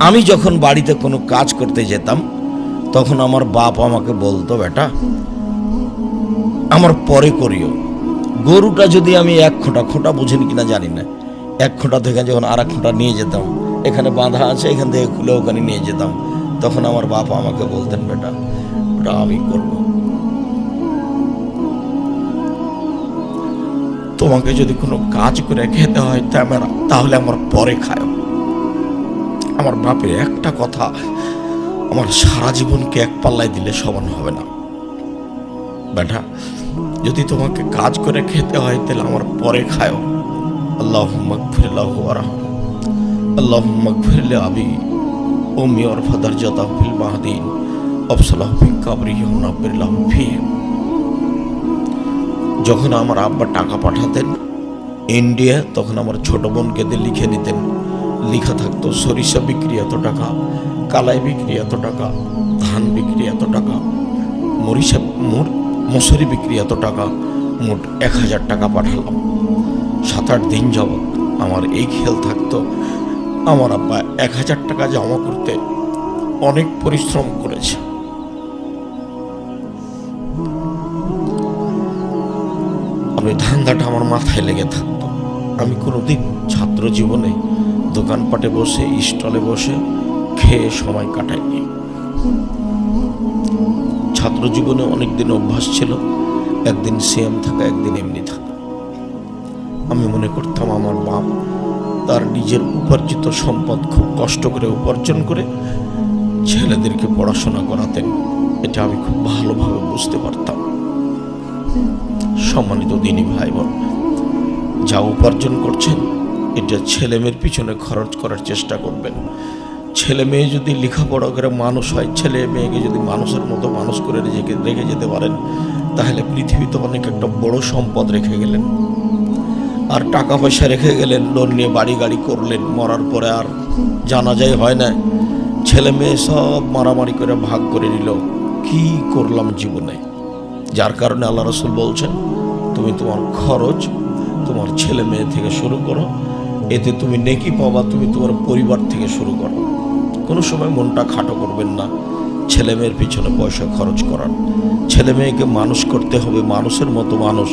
আমি যখন বাড়িতে কোনো কাজ করতে যেতাম তখন আমার বাপ আমাকে বলতো, বেটা আমার পরে করিও। গরুটা যদি আমি এক খোঁটা বুঝেন কিনা জানি না, এক খোঁটা থেকে যখন আর এক খোঁটা নিয়ে যেতাম, এখানে বাঁধা আছে, এখান থেকে খুলে ওখানে নিয়ে যেতাম, তখন আমার বাপ আমাকে বলতেন, বেটা ওটা আমি করব। তোমাকে যদি কোনো কাজ করে খেতে হয় তাহলে আমার পরে খায়। আমার বাপের একটা কথা আমার সারা জীবনকে এক পাল্লায় দিলে সমান হবে না। বেটা যদি তোমাকে কাজ করে খেতে হয় তাহলে আমার পরে খায়। আল্লাহুম্মা গফির লাহু ওয়ারহামহু, আল্লাহুম্মা গফির লিআবি উম্মি ওয়ারফা দারজাতাহু ফিল মাহদিন ওয়াবসলাহু ফি কবরিহি ওয়া নাব্বির লাহু ফিহি। যখন আমার আব্বা টাকা পাঠাতেন ইন্ডিয়া, তখন আমার ছোট বোনকে দিয়ে লিখে দিতেন। লেখা থাকতো সরিষা বিক্রি এত টাকা, কালাই বিক্রি এত টাকা, ধান বিক্রি এত টাকা, মসুরি বিক্রি এত টাকা, মোট 1000 টাকা পাঠালাম। 7-8 দিন যাবৎ আমার এই খেয়াল থাকতো আমার আব্বা 1000 টাকা জমা করতে অনেক পরিশ্রম করেছে। আমি ধান্দাটা আমার মাথায় লেগে থাকতো। আমি কোনোদিন ছাত্র জীবনে দোকানপাটে বসে স্টলে বসে খেয়ে সময় কাটাইনি। ছাত্র জীবনে অনেকদিন অভ্যাস ছিল একদিন সিএম থাকা, একদিন এমনি থাকা। আমি মনে করতাম আমার বাপ তার নিজের উপার্জিত সম্পদ খুব কষ্ট করে উপার্জন করে ছেলেদেরকে পড়াশোনা করাতেন। এটা আমি খুব ভালোভাবে বুঝতে পারতাম। সম্মানিত দিনী ভাই বোন, যা উপার্জন করছেন এটা ছেলে মেয়ের পিছনে খরচ করার চেষ্টা করবেন। ছেলে মেয়ে যদি লেখাপড়া করে মানুষ হয়, ছেলে মেয়েকে যদি মানুষের মতো মানুষ করে রেখে যেতে পারেন, তাহলে পৃথিবীতে অনেক একটা বড় সম্পদ রেখে গেলেন। আর টাকা পয়সা রেখে গেলেন, লোন নিয়ে বাড়ি গাড়ি করলেন, মরার পরে আর জানাজাই হয় না, ছেলে মেয়ে সব মারামারি করে ভাগ করে নিল। কি করলাম জীবনে? যার কারণে আল্লাহ রাসূল বলছেন, তুমি তোমার খরচ তোমার ছেলে মেয়ে থেকে শুরু করো, এতে তুমি নেকি পাবা। তুমি তোমার পরিবার থেকে শুরু করো। কোনো সময় মনটা খাটো করবেন না ছেলে মেয়ের পিছনে পয়সা খরচ করার। ছেলে মেয়েকে মানুষ করতে হবে মানুষের মতো মানুষ।